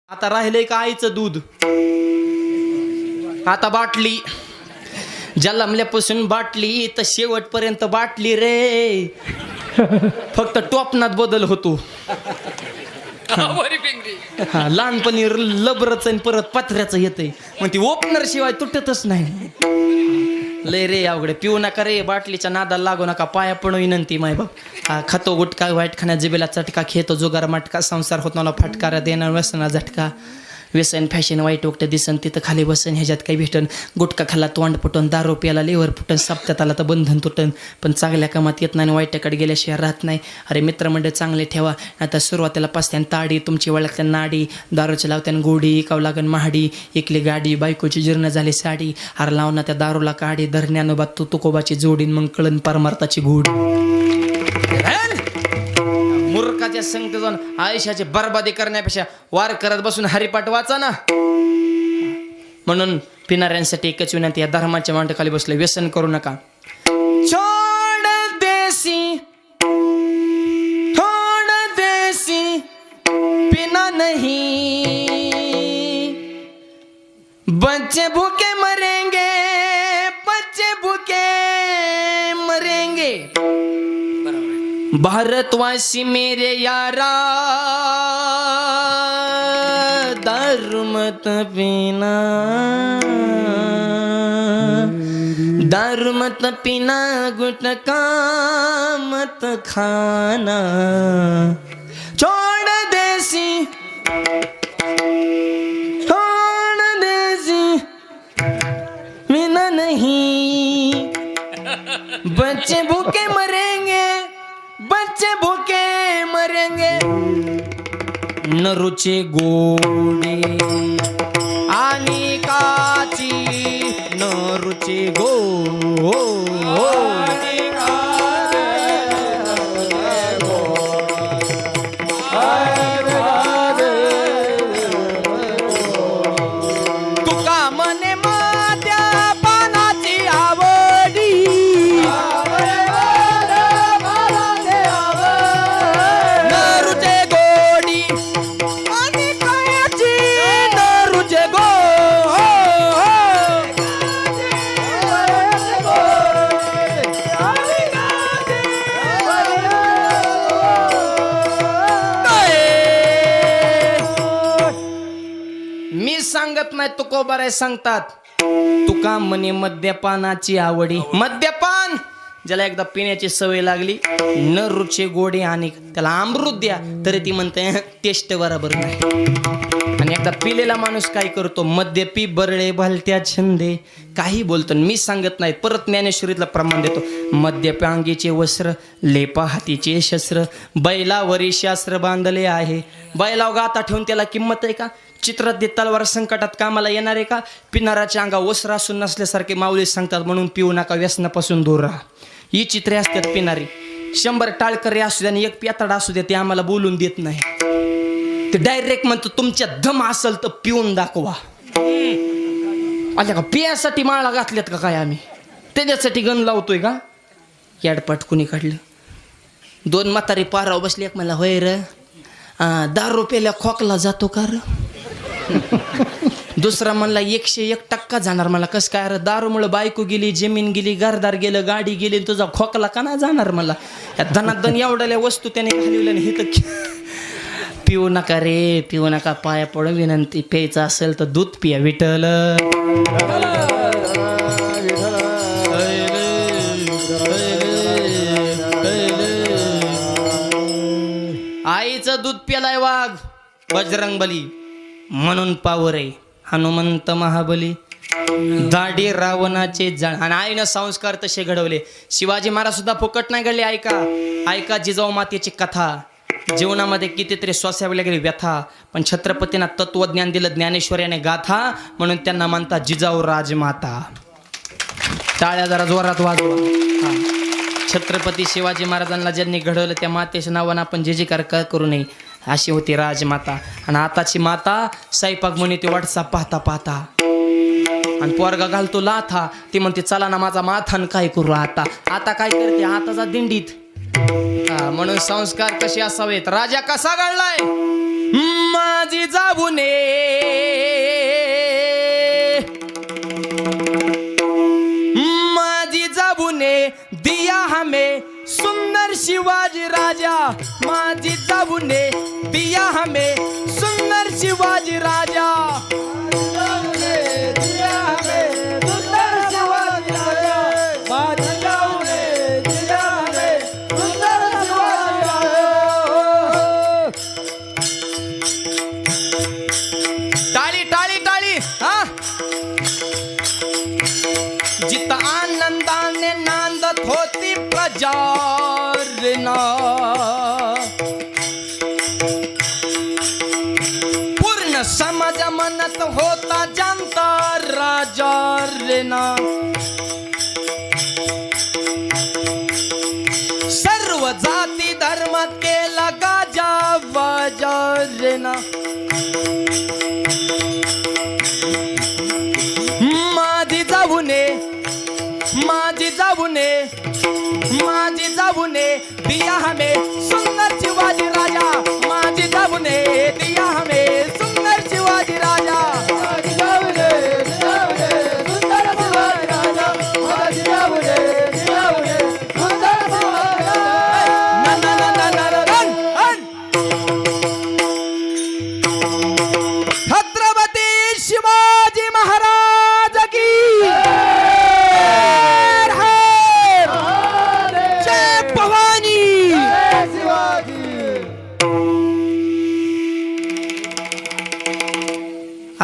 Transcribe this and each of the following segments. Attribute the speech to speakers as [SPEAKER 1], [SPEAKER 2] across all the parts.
[SPEAKER 1] आता राहिलंय का आईचं दूध, आता बाटली. जन्मल्यापासून बाटली तर शेवटपर्यंत बाटली रे. फक्त टोपनात बदल होतो. लहानपणी लबरच आणि परत पत्र्याचं येतंय, मग ती ओपनर शिवाय तुटतच नाही. लय रे अवघडे. पिऊ नका रे, बाटलीच्या नादाला लागू नका. पाया पण विनंती माय बाप. खातो गुटखा वाईट खाण्या जिबेला चटका, खेतो जुगार मटका, संसार होत मला फटकारा, देणार व्यसना झटका. व्यसन फॅशन वाईट उकटं दिसन तिथं खाली बसन, ह्याच्यात काही भेटन. गुटखा खाल्ला तोंड फुटन, दारू प्याला लिव्हर फुटन, सप्त्यात आला तर बंधन तुटन. पण चांगल्या कामात येत नाही, वाईटाकडे गेल्याशिवाय राहत नाही. अरे मित्रमंडळ चांगले ठेवा, आता सुरुवातीला पाचत्यान ताडी, तुमची वळखत्यान नाडी. दारूच्या लावत्यान गोडी, इकाव लागन महाडी. इकली गाडी, बायकोची जीर्ण झाली साडी. अरे लावना त्या दारूला काडी, धरण्यानोबा तू तुकोबाची जोडीन, मग कळन परमार्थाची गोडी. मूर्खाच्या संगत जाऊन आयुष्याची बर्बादी करण्यापेक्षा वार करत बसून हरिपाठ वाचा ना. म्हणून पिणाऱ्यांसाठी एकच विनंती, या धर्माच्या मांडखाली बसले, व्यसन करू नका. छोड देसी थोड़ देसी पिना नहीं, बच्चे भूखे मरेंगे, बच्चे भूखे मरेंगे. भारतवासी मेरे यारा, दारू मत पीना, दारू मत पीना, गुटखा मत खाना. छोड़ देसी छोड़ देसी पीना नहीं, बच्चे भूखे मरेंगे, बच्चे भूखे मरेंगे. न रुचे गोडी आणि काची, न रुचे तुका मने मात्या पानाची आवडी, सांगत नाही तुकोबाराय सांगतात. तुका म्हणे मद्यपानाची आवडी. मद्यपान ज्याला एकदा पिण्याची सवय लागली, न रुचे गोडे आणि त्याला अमृत द्या तरी ती म्हणते टेस्ट बरोबर नाही. आणि एकदा पिलेला माणूस काय करतो, मद्यपी बरळे भलत्या छंदे, काही बोलतो. मी सांगत नाही, परत ज्ञानेश्वरीतला प्रमाण देतो. मद्यपांगीचे वस्त्र, लेपा हातीचे शस्त्र, बैलावरी शास्त्र बांधले आहे. बैलाव गाता ठेवून त्याला किंमत आहे का? चित्रात दे तलवार, संकटात कामाला येणार आहे का? पिणाराच्या अंगा वस्त्र असून नसल्यासारखे माऊली सांगतात, म्हणून पिऊ नका, व्यसनापासून दूर राहा. ही चित्रे असतात पिणारी. 100 टाळकरी असू द्या आणि 1 प्यातडा असू द्या, ते आम्हाला बोलून देत नाही. ते डायरेक्ट म्हणतो तुमच्या दम असेल तर पिऊन दाखवा. आल्या का पियासाठी माळा घातल्यात का काय आम्ही? त्याच्यासाठी गण लावतोय का? याडपाट कुणी काढलं? 2 म्हातारी पाराव बसली. एक मला होय र, 10 रुपयाला खोकला जातो का र? दुसरा म्हणला 101% जाणार. मला कसं काय रे? दारूमुळे बायको गेली, जमीन गेली, घरदार गेलं, गाडी गेली, तुझा खोकला का नाही जाणार? मला या धनाधन एवढ्या वस्तू त्याने घालवल्या नाही. हे तर पिऊ नका रे, पिऊ नका. पाया पड विनंती. प्यायचं असेल तर दूध पिया. विठ्ठल आईचं दूध प्यालाय वाघ, बजरंगबली म्हणून पावरे हनुमंत महाबली. दाढी रावणाचे जळ. आणि आईनं संस्कार तसे घडवले. शिवाजी महाराज सुद्धा फुकट नाही घडले. ऐका ऐका जिजाऊ मातेची कथा. जीवनामध्ये कितीतरी स्वास्यावल्या गेली व्यथा, पण छत्रपतींना तत्वज्ञान दिलं ज्ञानेश्वर्याने गाथा, म्हणून त्यांना म्हणतात जिजाऊ राजमाता. टाळ्या जरा जोरात वाजवा. छत्रपती शिवाजी महाराजांना ज्यांनी घडवलं त्या मातेच्या नावानं आपण जे जे कार्य करू नये, अशी होती राजमाता. आणि आताची माता स्वयंपाक म्हणे ती व्हॉट्सअप पाहता पाहता, आणि पोरगा घालतो लाथा, ती म्हणते चला ना माझा माथान काय करू आता. आता काय करते? आताचा दिंडीत. म्हणून संस्कार कसे असावेत? राजा कसा घडलाय? माझी जाबुने माझी जाऊने दिया हमें सुंदर शिवाजी राजा टाळी टाळी टाळी हा जित आनंदाने नांदत होती प्रजा पूर्ण समाज म्हणत होता जनता राजा रेना सर्व जाती धर्मात केला गाजा वाजा रेना माझी जाऊने दिया हमें सुंदर शिवाजी राजा माझी जाऊने दिया हमें सुंदर शिवाजी राजा माझी जाऊने सुंदर शिवाजी राजा माझी जाऊने सुंदर शिवाजी राजा छत्रपती शिवाजी महाराज की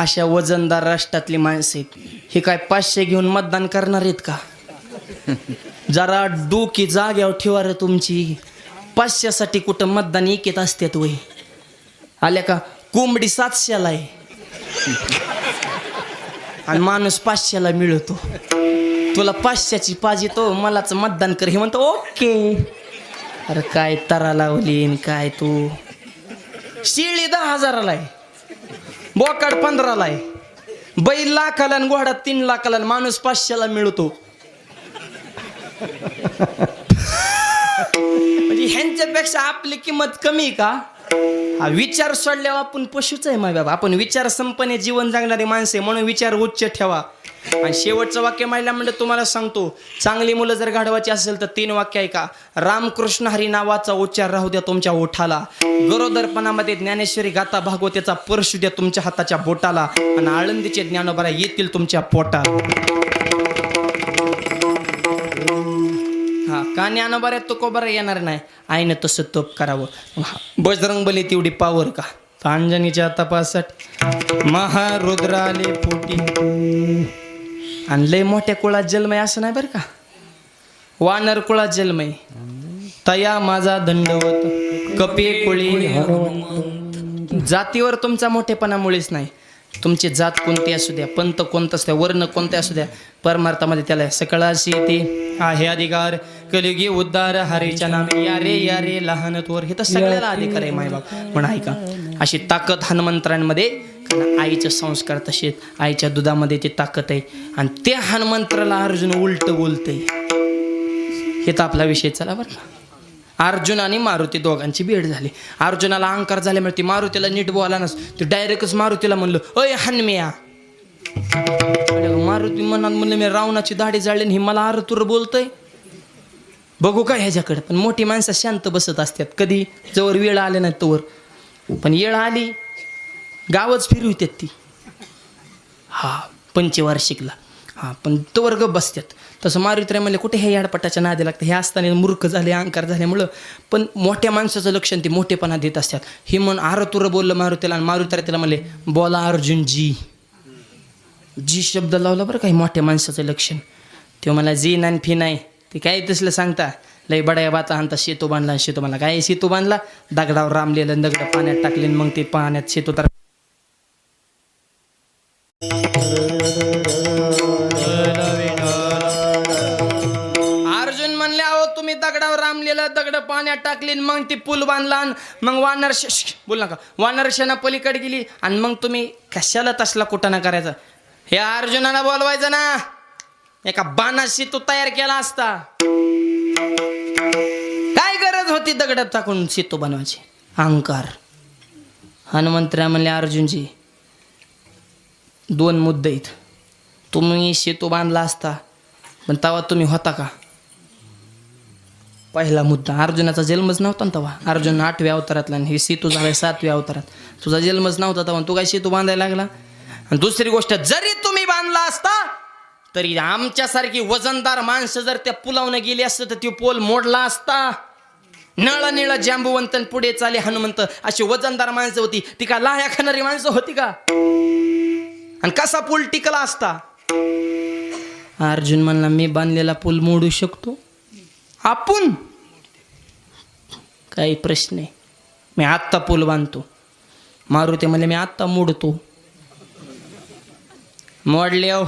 [SPEAKER 1] अशा वजनदार राष्ट्रातली माणसं आहेत हे काय 500 घेऊन मतदान करणार आहेत का जरा डोकी जाग्यावर ठेवा रे तुमची 500 साठी कुठं मतदान इकेत असतात वय आल्या का कोंबडी 700 ला आहे आणि माणूस 500 ला मिळतो तुला 500ची पाहिजे तो मलाच मतदान कर हे म्हणतो ओके अरे काय तरा लावली काय तू शिळी 10,000ला आहे बोकाड 15ला आहे बैल लाखाला आणि घोडा 3 लाखाला माणूस 500ला मिळतो म्हणजे ह्यांच्यापेक्षा आपली किंमत कमी का हा विचार सोडल्यावर आपण पशुच आहे माय बाबा आपण विचार संपन्न जीवन जगणारी माणसे म्हणून विचार उच्च ठेवा आणि शेवटचं वाक्य माहिला म्हणजे तुम्हाला सांगतो चांगली मुलं जर घडवायची असेल तर 3 वाक्य ऐका रामकृष्ण हरी नावाचा उच्चार राहू द्या तुमच्या ओठाला गरोदरपणामध्ये ज्ञानेश्वरी गाथा भागवतेचा परशु द्या तुमच्या हाताच्या बोटाला आणि आळंदीचे ज्ञानोबा येतील तुमच्या पोटात हा का ज्ञानोबा तुकोबा येणार नाही आईनं तसं तप करावं बजरंगबली तेवढी पावर का अंजनीच्या तपासाठी महारुद्राले पोटी आणि लय मोठ्या कुळात जन्म आहे असं नाही बरं का वानर कुळात जन्म आहे तया माझा दंडवत कपे कुळी जातीवर तुमचा मोठेपणामुळेच नाही तुमची जात कोणती असू द्या पंथ कोणतं असू द्या वर्ण कोणते असू द्या परमार्थामध्ये त्याला सकळाशी येते आहे अधिकार कलियुगी उद्धार हरीच्या नामे या रे लहान थोर हे तर सगळ्याला अधिकार आहे मायबाप म्हणून ऐका अशी ताकद हनुमंत्रांमध्ये कारण आईचे संस्कार तसे आईच्या दुधामध्ये ती ताकद आहे आणि त्या हनुमंत्राला अर्जुन उलट बोलतय हे तर आपला विषय चला बरं का अर्जुन आणि मारुती दोघांची भेट झाली अर्जुनाला अहंकार झाल्यामुळे ती मारुतीला नीट बोला नस ते डायरेक्टच मारुतीला म्हणलं अय हनुम्या मारुती मनात म्हणलं मी रावणाची दाढी जाळली ही मला आरतुर बोलतय बघू काय ह्याच्याकडे पण मोठी माणसं शांत बसत असतात कधी जवळ वेळ आले नाही तोवर पण येळ आली गावच फिरवितात ती हा पंचवार्षिकला हा पण तोवर गप बसतात तसं मारुती म्हणले कुठे हे याडपटाच्या नादी लागतं हे असताना मूर्ख झाले अहंकार झाल्यामुळं पण मोठ्या माणसाचं लक्षण ते मोठेपणा देत असतात हे म्हण आरतुर बोललं मारुतीला आणि मारुती त्याला म्हणले बोला अर्जुन जी शब्द लावला बरं काही मोठ्या माणसाचं लक्षण ते मला जी नाही फी नाही ते काय तसलं सांगता लय बड्या बाता आणता शेतू बांधला शेतू बांधला काय शेतू बांधला दगडावर रामलेलं दगड पाण्यात टाकले मग ते पाण्यात शेतू तर अर्जुन म्हणले अहो तुम्ही दगडावर रामलेलं दगड पाण्यात टाकली मग ती पूल बांधला मग वानर बोल नका वानरशेना पलीकडे गेली आणि मग तुम्ही कशाला तसला कुटाणा करायचा हे अर्जुनाला बोलवायचं ना एका बाणाशी तो तयार केला असता काय गरज होती दगडात टाकून सेतू बनवायची अहंकार हनुमंतराय म्हणले अर्जुनजी 2 मुद्दे आहेत तुम्ही सेतू बांधला असता पण तेव्हा तुम्ही होता का पहिला मुद्दा, अर्जुनाचा जन्मच नव्हता ना तेव्हा. अर्जुन 8व्या अवतारातला आणि हे सेतू झालाय 7व्या अवतारात. तुझा जन्मच नव्हता तेव्हा तू काय सेतू बांधायला लागला. आणि दुसरी गोष्ट, जरी तुम्ही बांधला असता तरी आमच्यासारखी वजनदार माणसं जर त्या पुलावनं गेली असतं तर तो पोल मोडला असता. नळ निळ जांबुवंतन पुढे चाले हनुमंत अशी वजनदार माणसं होती. ती का लाह्या खाणारी माणसं होती का. आणि कसा पूल टिकला असता. अर्जुन म्हणला मी बांधलेला पूल मोडू शकतो आपण. काही प्रश्न आहे. मी आत्ता पूल बांधतो. मारुती म्हणले मी आत्ता मोडतो. मोडले हो.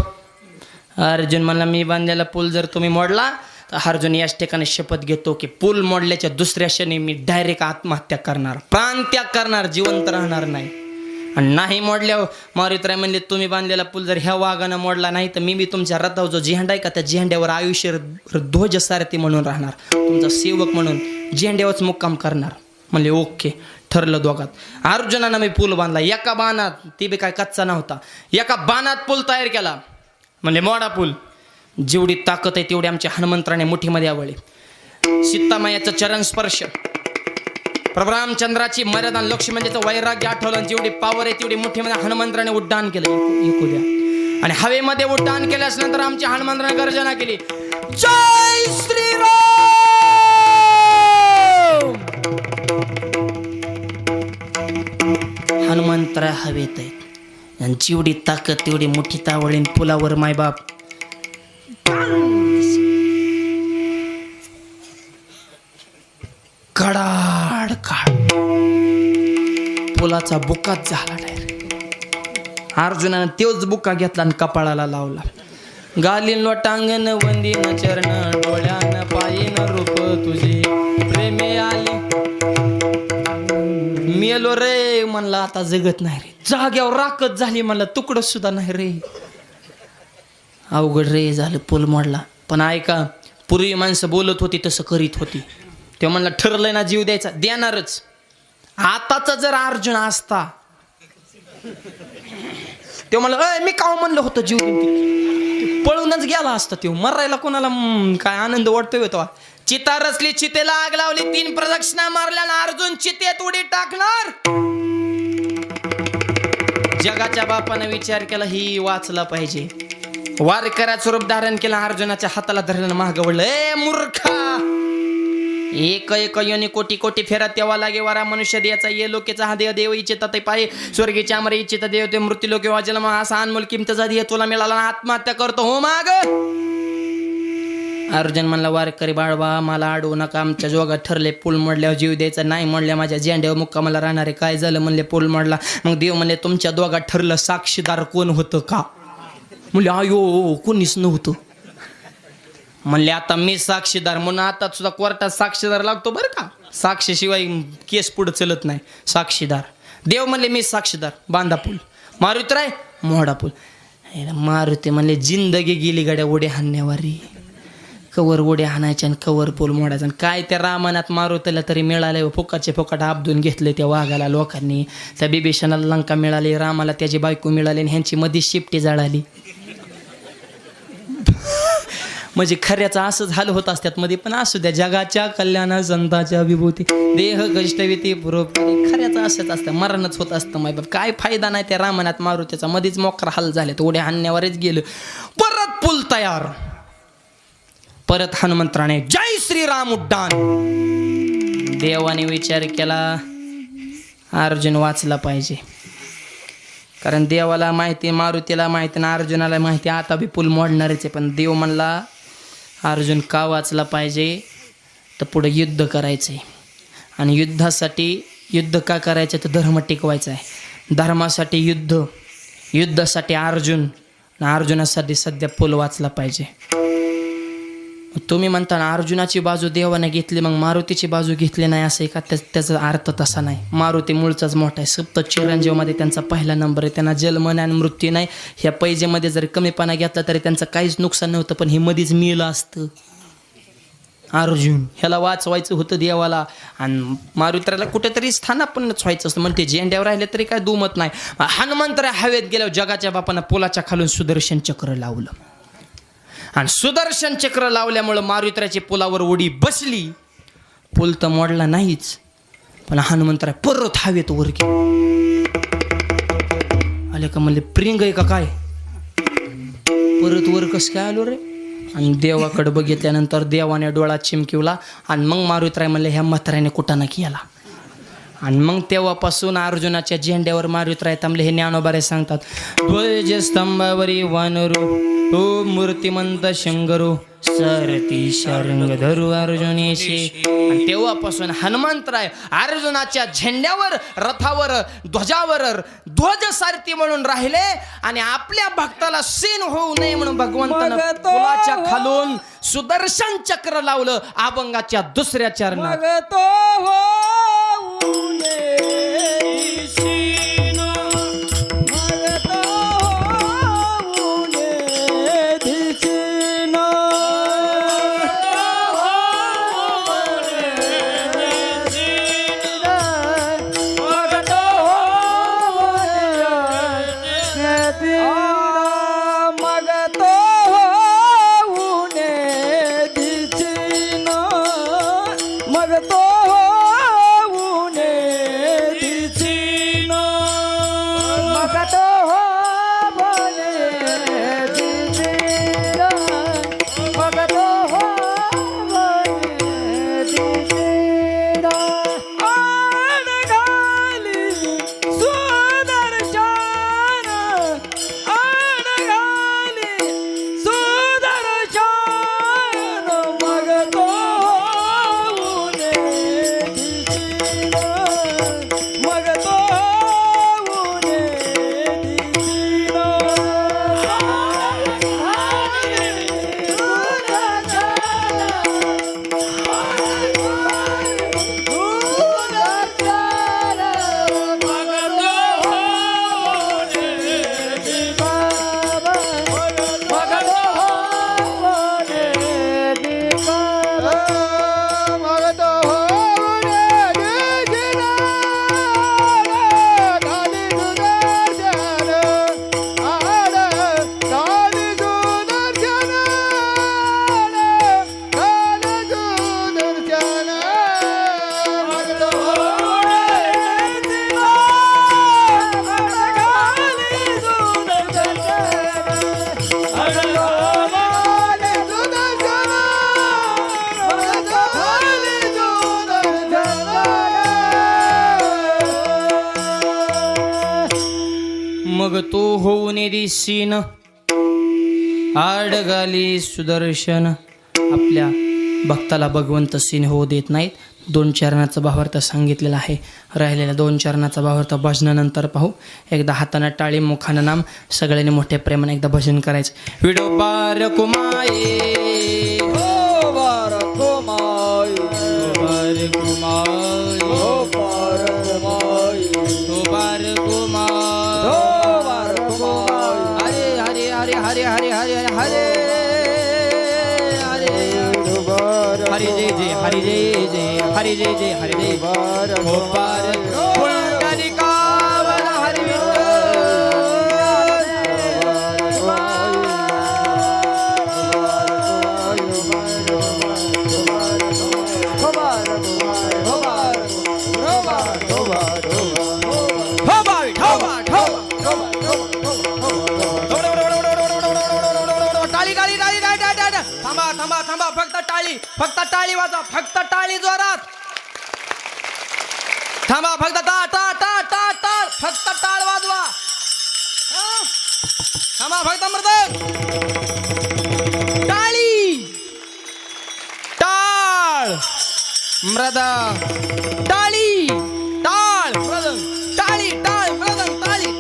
[SPEAKER 1] अर्जुन म्हणला मी बांधलेला पूल जर तुम्ही मोडला तर अर्जुन याच ठिकाणी शपथ घेतो की पूल मोडल्याच्या दुसऱ्या क्षणी मी डायरेक्ट आत्महत्या करणार, प्राणत्याग करणार, जिवंत राहणार नाही. आणि नाही मोडल्यावर मारुतीराय म्हणले तुम्ही बांधलेला पूल जर ह्या वाघानं मोडला नाही तर मी तुमच्या रथावर जो झेंडा आहे का त्या झेंड्यावर आयुष्य ध्वज सारथी म्हणून राहणार, तुमचा सेवक म्हणून झेंड्यावरच मुक्काम करणार. म्हणले ओके, ठरलं दोघात. अर्जुनानं मी पूल बांधला एका बाणात. ती बी काय कच्चा नव्हता. एका बाणात पूल तयार केला. म्हणले मोडा पूल. जेवढी ताकद आहे तेवढी आमच्या हनुमंतराने मुठीमध्ये आवळली. सीतामायाचं चरण स्पर्श, प्रभू रामचंद्राची मर्यादा, लक्ष्मणाचं वैराग्य आठवलं. जेवढी पावर आहे तेवढी मुठीमध्ये हनुमंतराने उड्डाण केलं. ऐकू द्या. आणि हवेमध्ये उड्डाण केल्यानंतर आमच्या हनुमंतराने गर्जना केली, जय श्रीराम. हनुमंतरा हवेत आहेत आणि जेवढी ताकद तेवढी मुठीत आवळीन पुलावर मायबाप. कडाड काढ पुलाचा बुकाच झाला डायरेक्ट. अर्जुनानं तोच बुका घेतला आणि कपाळाला लावला. गालीन लोटांगण वंदीन चरण, डोळ्यान पायीन रूप तुझे, प्रेमे आले. मेलो रे म्हणला आता जगत नाही रे. जाग्यावर राखत झाली म्हणलं तुकडं सुद्धा नाही रे. अवघड रे झालं. पूल मोडला. पण ऐका, पूर्वी माणसं बोलत होती तसं करीत होती. ते म्हणलं ठरलंय ना जीव द्यायचा, देणारच. आताचा जर अर्जुन असता ते म्हणलं मी काव म्हणलं होतं जीव देईन, पळूनच गेला असता. तो मरायला कोणाला काय आनंद वाटतोय होता. चिता रचली, चितेला आग लावली, 3 प्रदक्षिणा मारल्या ना अर्जुन चितेत उडी टाकणार. जगाच्या बापाने विचार केला ही वाचला पाहिजे. वारकऱ्याचं रूप धारण केलं. अर्जुनाच्या हाताला धरलं, मागं वळलं. ए मूर्खा, एक एक योनी कोटी कोटी फेरा तेव्हा लागे वारा मनुष्य द्यायचा. ये लोकेचा हा देव देव इच्छिता ते पाय, स्वर्गीच्या अमर इच्छिता देव ते मृत्यू लोके वा जन्म. असा अनमोल किमतीचा देह तुला मिळाला, आत्महत्या करतो हो माग. अर्जुन म्हणला वारकरी बाळवा मला अडवू नका. आमच्या जोगात ठरले पूल मोडल्यावर जीव द्यायचा, नाही मोडल्या माझ्या झेंड्यावर मुक्कामाला राहणारे. काय झालं म्हणले पूल मोडला. मग देव म्हणले तुमच्या दोघात ठरलं, साक्षीदार कोण होतं का. म्हणले अयो कोणीच नव्हतं. म्हणले आता मी साक्षीदार. म्हणून आता सुद्धा कोर्टात साक्षीदार लागतो बरं का. साक्षीशिवाय केस पुढे चलत नाही. साक्षीदार. देव म्हणले मी साक्षीदार. बांधा पूल. मारुतीराय मोडा पूल. मारुती म्हणले जिंदगी गेली गाड्या उड्या हाणण्यावारी. कवर उड्या हाणायच्या आणि कवर पूल मोडायचा. आणि काय त्या रामानात मारुतीला तरी मिळाले. फुकाचे फुकाट आपदून घेतले त्या वाघाला लोकांनी. त्या बिभीषणाला लंका मिळाली, रामाला त्याची बायको मिळाली आणि ह्यांची मध्ये शिपटी जाळाली. म्हणजे खऱ्याचं असं झालं होत असतात मध्ये. पण असू द्या, जगाच्या कल्याणा संताच्या विभूती देह कष्टविती पुरोपकारी. खऱ्याचं असंच असतं, मरणच होत असतं. मायबाप काय फायदा नाही त्या रामनाथ मारुतीचा. मध्येच मोकरा हाल झाले, उड्या हाणण्यावरच गेलं. परत पूल तयार. परत हनुमंतराने जय श्रीराम उड्डाण. देवाने विचार केला अर्जुन वाचला पाहिजे. कारण देवाला माहिती, मारुतीला माहिती ना अर्जुनाला माहिती आता बी पूल मोडणारच आहे. पण देव म्हणला अर्जुन का वाचला पाहिजे तर पुढे युद्ध करायचं आहे. आणि युद्ध का करायचं तर धर्म टिकवायचा आहे. धर्मासाठी युद्ध, युद्धासाठी अर्जुन, अर्जुनासाठी सध्या पूल वाचला पाहिजे. तुम्ही म्हणता ना अर्जुनाची बाजू देवाने घेतली मग मारुतीची बाजू घेतली नाही असं आहे का. त्याचा अर्थ तसा नाही. मारुती मूळचाच मोठा आहे. सप्त चिरंजीवमध्ये त्यांचा पहिला नंबर आहे. त्यांना जन्म आणि मृत्यू नाही. ह्या पैजेमध्ये जरी कमीपणा घेतला तरी त्यांचं काहीच नुकसान नव्हतं. पण हे मध्येच मिळलं असतं. अर्जुन ह्याला वाचवायचं होतं देवाला. आणि मारुतीला कुठेतरी स्थानापन्नच व्हायचं असतं. म्हणते झेंड्यावर राहिले तरी काय दुमत नाही. हनुमंतराय हवेत गेल्यावर जगाच्या बापानं पोलाच्या खालून सुदर्शन चक्र लावलं. आणि सुदर्शन चक्र लावल्यामुळं मारुतीच्या पुलावर उडी बसली. पूल तर मोडला नाहीच, पण हनुमंतराय परत हवेत वर गेले. आले का म्हणले प्रिंग आहे का काय, परत वर कस काय आलो रे. आणि देवाकडे बघितल्यानंतर देवाने डोळा चिमकिवला आणि मग मारुतीराय म्हणले ह्या म्हाताऱ्याने कुटाणा केला. आणि मग तेव्हापासून अर्जुनाच्या झेंड्यावर मारुतीराय थांबले. हे ज्ञानोबारे सांगतात, ध्वज स्तंभावरी वानरू ओ मूर्तिमंत शंकरू सरती शरंग धरू अर्जुनेशी. आणि तेव्हापासून हनुमंतराय अर्जुनाच्या झेंड्यावर, रथावर, ध्वजावर ध्वज सारथी म्हणून राहिले. आणि आपल्या भक्ताला सीन होऊ नये म्हणून भगवंतानं फुलाच्या खालून सुदर्शन चक्र लावलं अभंगाच्या दुसऱ्या चरणात. मग तो होऊन दिसीन आडगाली सुदर्शन. आपल्या भक्ताला भगवंत सीन होऊ देत नाहीत. 2 चरणाचा भावार्थ सांगितलेला आहे. राहिलेल्या 2 चरणाचा भावार्थ भजनानंतर पाहू. एकदा हाताने टाळी मुखानं नाम, सगळ्यांनी मोठ्या प्रेमाने एकदा भजन करायचं. विडोबार कुमाई हो बार कुमाई बार कुमाई हो बार कुमाई हो बार कुमाई हो बार कुमाई. हरे हरे हरे हरे हरे हरे हरे हरे जय जय हरे जय जय हरे जय जय हरे जय हो पार पुंडलिकावर हरि थांबा थांबा थांबा, फक्त टाळी, फक्त टाळी वाजवा, फक्त टाळी जोरात. थांबा, फक्त टाळ टाळ टाळ टाळ टाळ, फक्त टाळ वाजवा. थांबा, फक्त मृदंग, टाळी, टाळ, मृदंग, टाळी, टाळ, मृदंग, टाळी, टाळ, मृदंग, टाळी.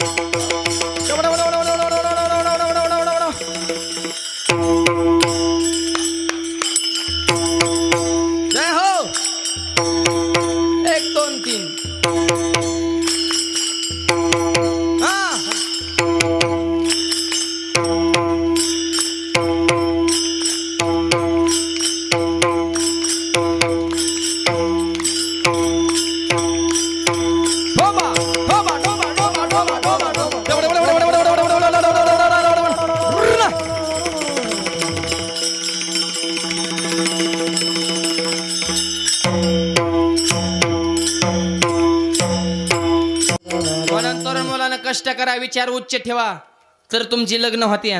[SPEAKER 1] जय हो. 1 2 3. करा, विचार उच्च ठेवा, तर तुमची लग्न होते.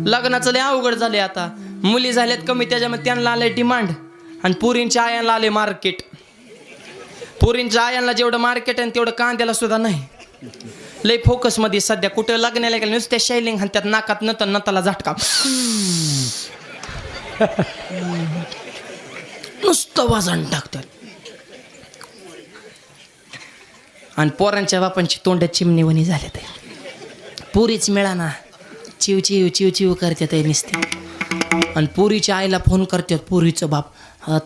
[SPEAKER 1] लग्नाचं लय अवघड झाले आता. मुली झाल्यात कमी, त्याच्यामध्ये त्यांना आले डिमांड आणि पुरींच्या आयांना आले मार्केट. पुरींच्या आयांना जेवढं मार्केट आहे तेवढं कांद्याला सुद्धा नाही. लय फोकस मध्ये सध्या. कुठं लग्नाला गेलं नुसत्या शायलिंग आणि त्यात नाकात नताला झटका, नुसतं वजन टाकतात. आणि पोरांच्या बापांची तोंड चिमणीवणी झाले. ते पुरीच मिळाना, चिव चिव चिव चिव करतात नुसते. आणि पुरीच्या आईला फोन करतात पुरीचं बाप,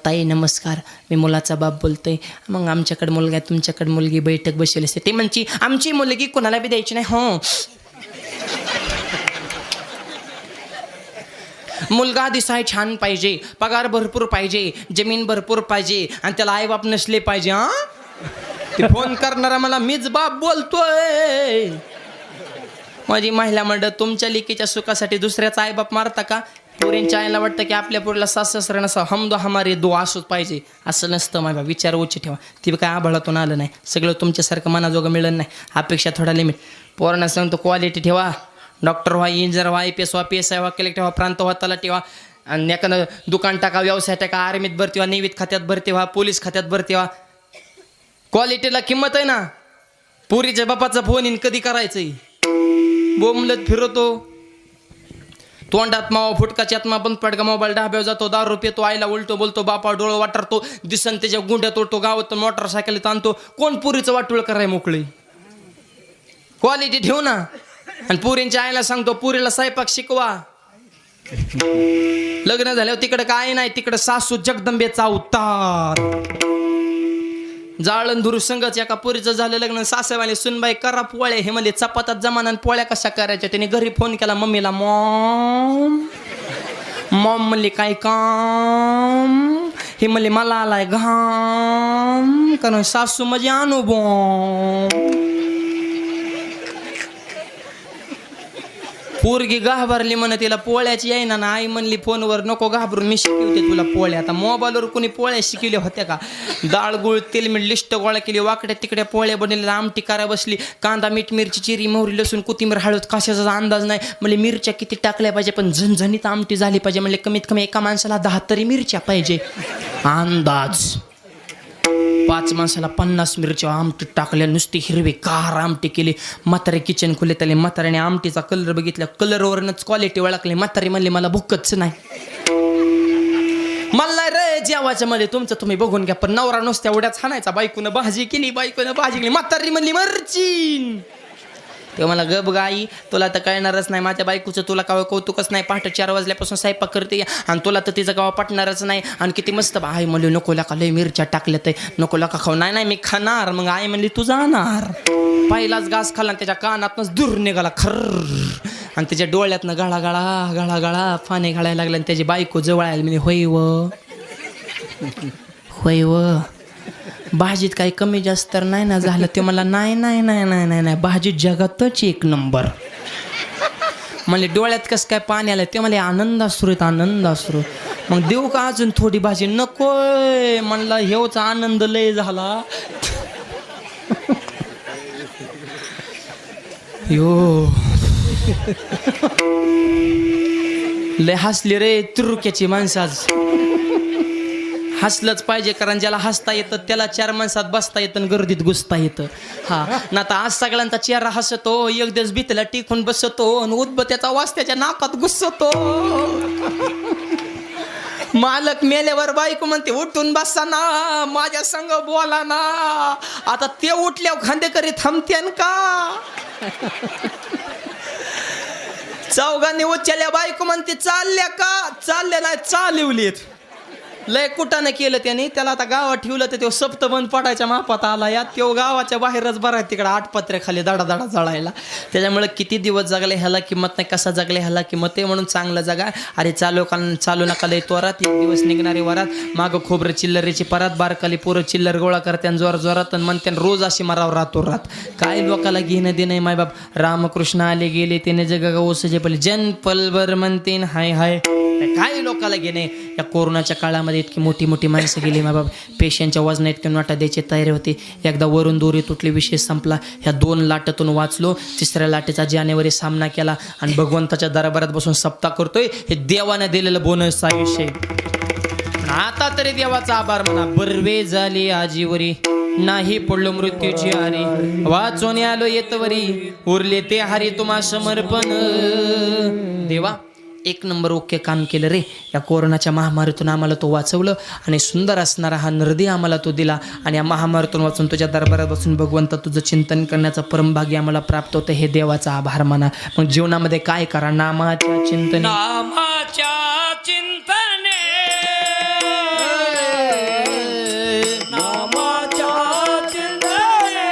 [SPEAKER 1] ताई नमस्कार, मी मुलाचा बाप बोलतोय. मग आमच्याकडे मुलगा आहे, तुमच्याकडे मुलगी, बैठक बसलेली असते. ते म्हणची आमची मुलगी कोणाला बी द्यायची नाही. हो, मुलगा दिसाय छान पाहिजे, पगार भरपूर पाहिजे, जमीन भरपूर पाहिजे आणि त्याला आई बाप नसले पाहिजे. हा, ते फोन करणारा मला मीच बाप बोलतोय. माझी महिला मंडळ, तुमच्या लेकीच्या सुखासाठी दुसऱ्याचा आई बाप मारता का? पोरींच्या आईला वाटतं की आपल्या पोरीला सासरा नसा, हम दो हमारे दो असंच पाहिजे. असं नसतं माझा. विचार उच्च ठेवा. ती काय आभाळातून आलं नाही, सगळं तुमच्यासारखं मनाजोगं मिळलं नाही. अपेक्षा थोडा लिमिट. पोरांना सांगतो क्वालिटी ठेवा. डॉक्टर व्हा, इंजिनियर व्हा, IPS व्हा, PSI व्हा, कलेक्टर व्हा, प्रांत व्हा, तलाठी व्हा, आणि एखादं दुकान टाका, व्यवसाय टाका, आर्मीत भरती व्हा, नेव्हीत खात्यात भरती व्हा, पोलीस खात्यात भरती व्हा. क्वालिटीला किंमत आहे ना. पुरीच्या बापाचा फोन इन कधी करायचंय? बोंबलत फिरवतो, तोंडात मावा, फुटकाच्यात मा बंद पडका, मोबाईल ढाब्यावर जातो, दारू पितो, आईला उलटो बोलतो, बापा डोळं वाटरतो, दिसन त्याच्या गुंड्या तोडतो, गावात मोटरसायकल आणतो. कोण पुरीचं वाटोळ कराय मोकळी? क्वालिटी ठेवू ना. आणि पुरींच्या आईला सांगतो पुरीला स्वयंपाक शिकवा. लग्न झाल्यावर तिकडं काय नाही, तिकडं सासू जगदंबेचा अवतार. जाळण धुरू संघच. एका पुरीचं झालं लग्न, सासवाले सुनबाई करा पोळ्या. हे म्हणले चपातात जमाना, पोळ्या कशा करायच्या? त्याने घरी फोन केला मम्मीला, मॉम म्हणले काय काम? हे म्हणले मला आलाय घाम, कारण सासू म्हणजे अनुभव. पोरगी घाबरली म्हणे, तिला पोळ्याची येईना ना. आई म्हणली फोनवर नको घाबरून, मी शिकवते तुला पोळ्या. आता मोबाईलवर कोणी पोळ्या शिकवल्या होत्या का? डाळ गुळ तेल मीठ लिस्ट गोळा केली, वाकड्या तिकड्या पोळ्या बनवल्या, आमटी करा बसली, कांदा मीठ मिरची चिरी मोहरी लसूण कोथिंबीर हळद, कशाचा अंदाज नाही. म्हणजे मिरच्या किती टाकल्या पाहिजे, पण झणझणीत आमटी झाली पाहिजे. म्हणजे कमीत कमी एका माणसाला 10 तरी मिरच्या पाहिजे अंदाज. 5 माणसाला 50 मिरच्या आमटी टाकल्या, नुसती हिरवी कार आमटी केली. म्हातारे किचन खुले त्याले, म्हाताऱ्याने आमटीचा कलर बघितला, कलरवरनच क्वालिटी ओळखली. म्हातारी म्हणली मला भूकच नाही, मला रे जेवायच्या मध्ये तुमचं तुम्ही बघून घ्या. पण नवरा नुसत्या उड्याच हाणायचा, बायकोनं भाजी केली, म्हातारी म्हणली मरची. ते मला गप गाई, तुला तर कळणारच नाही माझ्या बायकोचं, तुला काव कौतुकच नाही. पहाटे 4 वाजल्यापासून स्वयंपाक करते आणि तुला तर तिचं गावा पटणारच नाही. आणि किती मस्त आई म्हणली नको लका लय मिरच्या टाकल्या ते, नको लका खाऊ. नाही मी खाणार. मग आई म्हणली तू जाणार. पहिलाच घास खाल्ला, त्याच्या कानातनच दूर निघाला खर, आणि त्याच्या डोळ्यातनं गाळा गाळा गाळा गाळा पाणी घालायला लागला. आणि त्याची बायको जवळ आली, म्हणजे होय व भाजीत काही कमी जास्त तर नाही ना झालं? ते मला नाही नाही नाही नाही नाही नाही भाजीत जगातच 1 नंबर. म्हणले डोळ्यात कसं काय पाणी आलं? ते मला आनंदाश्रू आहेत, आनंदाश्रू. मग देऊ का अजून थोडी भाजी? नकोय म्हणला, हेवचा आनंद लय झाला. यो लय हसली रे तुरुक्याची माणसं आज. हसलंच पाहिजे, कारण ज्याला हसता येतं त्याला 4 माणसात बसता येतं आणि गर्दीत घुसता येतं. हा ना, आता आज सगळ्यांचा चेहरा हसतो, एक दिवस भीतीला टिकून बसतो आणि उदबत्याचा वास त्याच्या नाकात घुसतो. मालक मेल्यावर बायको म्हणते उठून बसा ना, माझ्या संग बोला ना. आता ते उठल्यावर खांदेकरी थांबतेन का? चौघांनी उचलल्या, बायको म्हणते चालल्या का? चालल्या नाही, चालवलीत. लय कुटाने केलं त्याने. त्याला आता गावात ठेवलं तर तो सप्त बंद पडायच्या मापात आला. या तो गावाच्या बाहेरच बरा तिकडे 8 पत्र्याखाली दाडा दाडा जळायला. त्याच्यामुळे किती दिवस जगले ह्याला किंमत नाही, कसा जगले ह्याला किंमत आहे. म्हणून चांगलं जगा. अरे चालू नका लय तोरात, 1 दिवस निघणारे वरात. मागं खोबरं चिल्लरीची परात, बारकाली पोरं चिल्लर गोळा करत्यान जोर जोरात आणि म्हणत्यान रोज अशी मराव रातो रात. काय लोकाला घेणं देणं मायबाप. रामकृष्ण आले गेले त्याने जग ओसजे पहिले जन पलभर म्हणतीन हाय हाय. काही लोकाला घेणे. या कोरोनाच्या काळामध्ये इतकी मोठी मोठी माणसं गेली मा बाबा, पेशंटच्या वजना इतके नोटा द्यायची तयारी होती. एकदा वरून दोरी तुटली, विषय संपला. ह्या 2 लाटेतून वाचलो. 3ऱ्या लाटेचा जानेवारी सामना केला आणि भगवंताच्या दरबारात बसून सप्ताह करतोय. हे देवाने दिलेलं बोनसचा विषय. आता तरी देवाचा आभार म्हणा. बर्वे झाली आजीवरी, नाही पडलो मृत्यूची हारी, वाचून आलो येतवरी, उरले ते हारी तुम्हा समर्पण. देवा 1 नंबर ओके काम केलं रे. या कोरोनाच्या महामारीतून आम्हाला तो वाचवलं आणि सुंदर असणारा हा नरदी आम्हाला तो दिला. आणि या महामारीतून वाचून तुझ्या दरबारात बसून भगवंता तुझं चिंतन करण्याचं परमभाग्य आम्हाला प्राप्त होतं. हे देवाचा आभार माना. मग जीवनामध्ये काय करा? नामाच्या चिंतने,
[SPEAKER 2] नामाच्या चिंतने, नामाच्या चिंतने,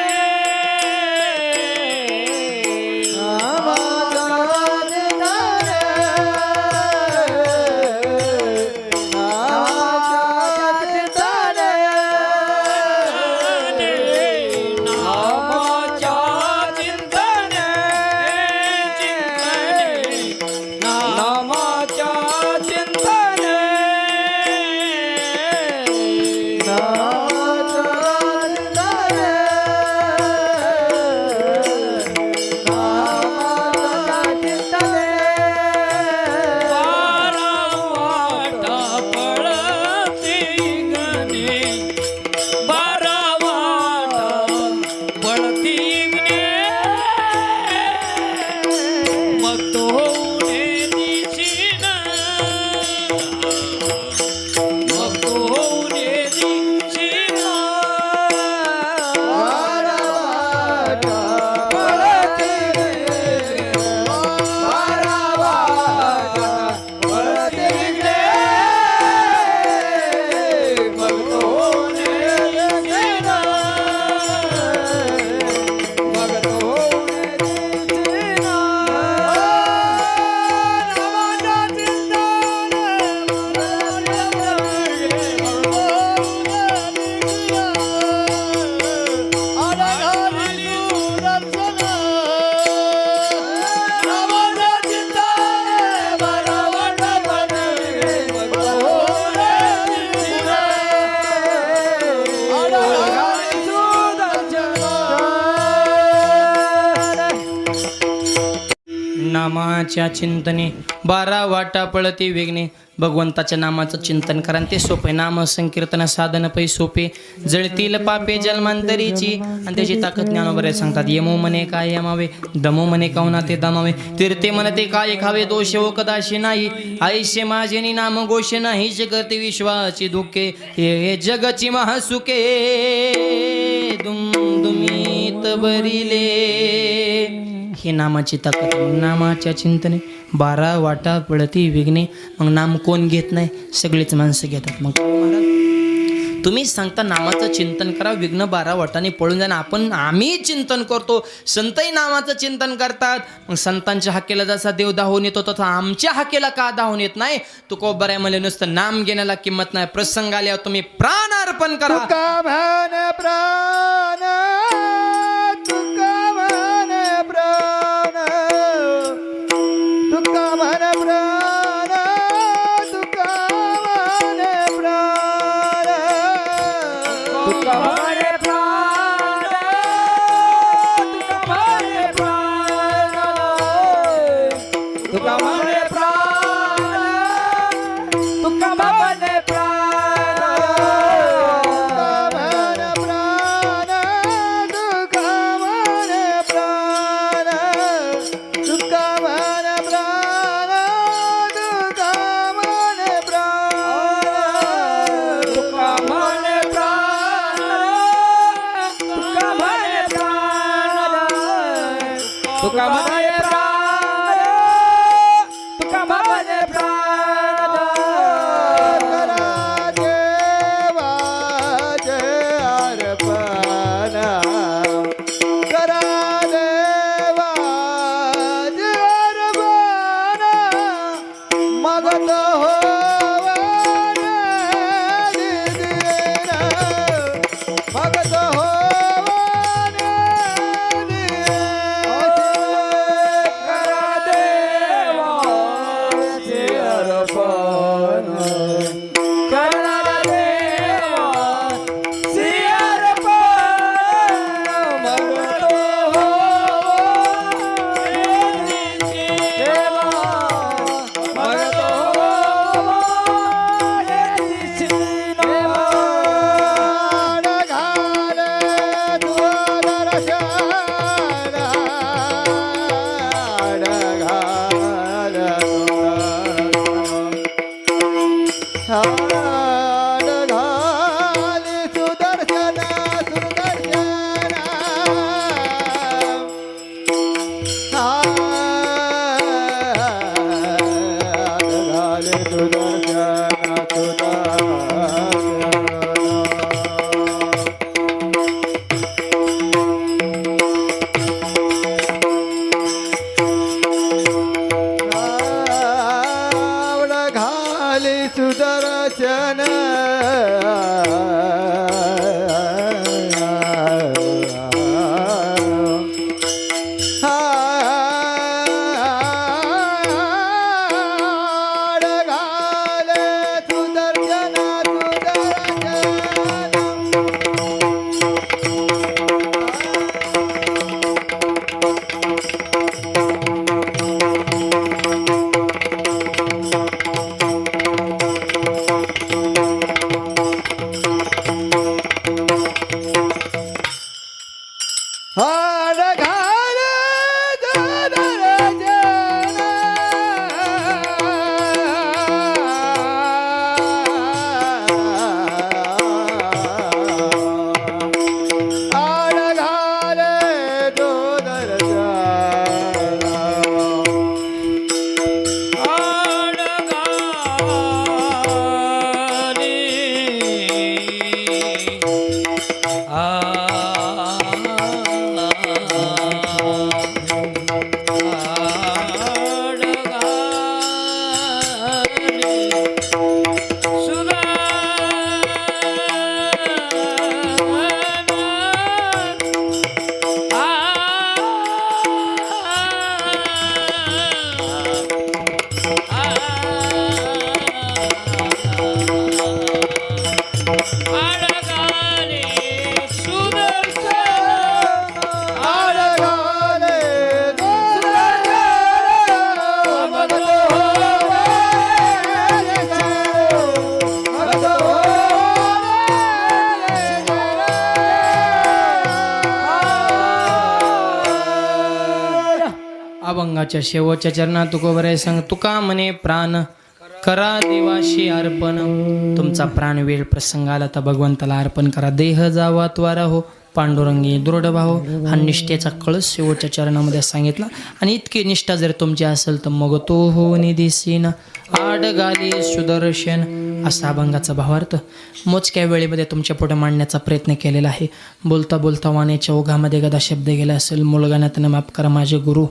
[SPEAKER 1] नामाच्या चिंतने 12 वाटा पळती वेगणे. भगवंताच्या नामाचं चिंतन करा ते सोपे. नाम संकीर्तन साधन पै सोपे, जळतील पापे जन्मांतरीची. आणि त्याची ताकद ज्ञानोबरे सांगतात. यमो मने काय यमावे, दमो मने कावना ते दमावे, तीर्थे म्हणते काय खावे, दोष हो कदाशी नाही, आयुष्य माझे नाम गोष नाही, जगती विश्वाची दुःखे, हे जगची महासुके दुमदुमीत बरिले. हे नामाची ताकद. नामाच्या चिंतने 12 वाटा पळती विघ्ने. मग नाम कोण घेत नाही? सगळीच माणसं घेतात. मग महाराज तुम्ही सांगता नामाचं चिंतन करा, विघ्न 12 वाटाने पळून जाणं. आम्ही चिंतन करतो, संतही नामाचं चिंतन करतात. मग संतांच्या हाकेला जसा देव धावून येतो तसा आमच्या हाकेला का धावून येत नाही? तुकोबराय म्हणले नुसतं नाम घेण्याला किंमत नाही. प्रसंग आल्यावर तुम्ही प्राण अर्पण करा.
[SPEAKER 3] सुदर्शन
[SPEAKER 1] अभंगाच्या शेवटच्या चरणात तुकोबराय सांग तुका म्हणे प्राण करा देवाशी अर्पण. तुमचा प्राण वेळ प्रसंग आला तर भगवंताला अर्पण करा. देह जावा त्वारा हो पांडुरंगी दृढ भाव. हा निष्ठेचा कळस शेवटच्या चरणामध्ये सांगितला. आणि इतकी निष्ठा जर तुमची असेल तर मग तो हो निधीसीन आडगाली सुदर्शन असा अभंगाचा भावार्थ मोजक्या वेळेमध्ये तुमच्या पुढे मांडण्याचा प्रयत्न केलेला आहे. बोलता बोलता वाण्याच्या ओघामध्ये गदा शब्द गेला असेल. मुलगानातनं माफ करा माझे गुरु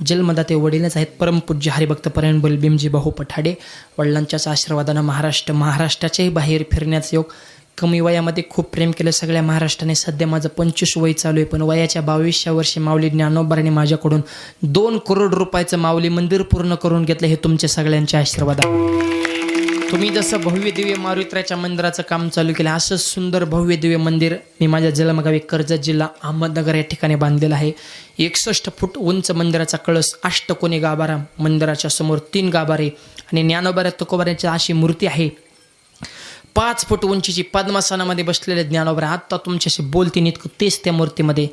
[SPEAKER 1] जन्मदा ते वडीलच आहेत परमपूज्य हरिभक्त परायण बलभीमजी भाऊ पठाडे. वडिलांच्याच आशीर्वादानं महाराष्ट्राच्याही बाहेर फिरण्याचा योग. कमी वयामध्ये खूप प्रेम केलं सगळ्या महाराष्ट्राने. सध्या माझं 25 वय चालू आहे पण वयाच्या 22व्या वर्षी माऊली ज्ञानोबाराने माझ्याकडून 2 करोड रुपयाचं माऊली मंदिर पूर्ण करून घेतलं. हे तुमच्या सगळ्यांचे आशीर्वाद आहे. तुम्ही जसं भव्य दिव्य मारुतीच्या मंदिराचं काम चालू केलं असंच सुंदर भव्य दिव्य मंदिर मी माझ्या जन्मगावी कर्जत जिल्हा अहमदनगर या ठिकाणी बांधलेलं आहे. 61 फूट उंच मंदिराचा कळस, 8 कोनी गाभारा, मंदिराच्या समोर 3 गाभारे आणि ज्ञानोबा तुकोबाराची अशी मूर्ती आहे. 5 फूट उंचीची पद्मासनामध्ये बसलेले ज्ञानोबा आत्ता तुमच्याशी बोलतीन इतकं तेच त्या मूर्तीमध्ये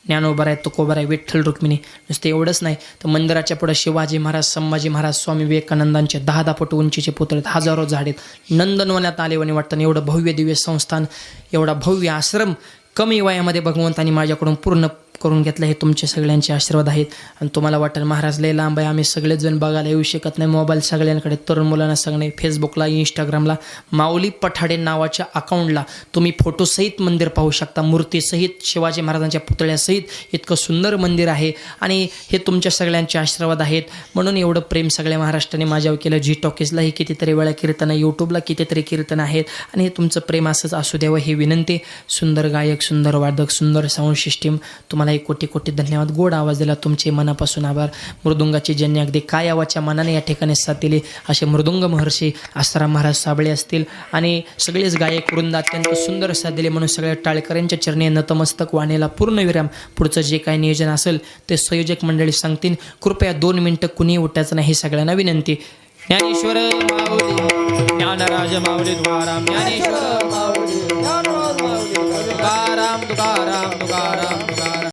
[SPEAKER 1] ज्ञानोबा तुकोबा विठ्ठल रुक्मिणी. नुसतं एवढंच नाही तर मंदिराच्या पुढे शिवाजी महाराज, संभाजी महाराज, स्वामी विवेकानंदांचे 10 फूट उंचीचे पुतळे, हजारो झाडेत. नंदनवनात आले आणि वाटतं एवढं भव्य दिव्य संस्थान, एवढा भव्य आश्रम कमी वयामध्ये भगवंतांनी माझ्याकडून पूर्ण करून घेतलं. हे तुमचे सगळ्यांचे आशीर्वाद आहेत. आणि तुम्हाला वाटेल महाराज लय लांब आहे आम्ही सगळेजण बघायला येऊ शकत नाही. मोबाईल सगळ्यांकडे, तरुण मुलांना सांगणे फेसबुकला इंस्टाग्रामला माऊली पठाडे नावाच्या अकाउंटला तुम्ही फोटोसहित मंदिर पाहू शकता. मूर्तीसहित शिवाजी महाराजांच्या पुतळ्यासहित इतकं सुंदर मंदिर आहे. आणि हे तुमच्या सगळ्यांचे आशीर्वाद आहेत म्हणून एवढं प्रेम सगळ्या महाराष्ट्राने माझ्यावर केलं. जी टॉकीजलाही कितीतरी वेळा कीर्तन, यूट्यूबला कितीतरी कीर्तन आहेत. आणि हे तुमचं प्रेम असंच असू द्यावं ही विनंती. सुंदर गायक, सुंदर वादक, सुंदर साऊंड सिस्टीम, तुम्हाला कोटी कोटी धन्यवाद. गोड आवाज दिला तुमचे मनापासून आभार. मृदुंगाची ज्यांनी अगदी काय आवाच्या मनाने या ठिकाणी साथ दिली असे मृदुंग महर्षी आसाराम महाराज साबळे असतील आणि सगळेच गायक वृंद अत्यंत सुंदर साथ दिले म्हणून सगळ्या टाळकऱ्यांच्या चरणी नतमस्तक. वाणीला पूर्ण विराम. पुढचं जे काही नियोजन असेल ते संयोजक मंडळी सांगतील. कृपया 2 मिनिटं कुणी उठायचं नाही ही सगळ्यांना विनंती. ज्ञानेश्वर माऊली, ज्ञानराज माऊली तुकाराम, ज्ञानेश्वर माऊली, तुकाराम तुकाराम तुकाराम तुकाराम.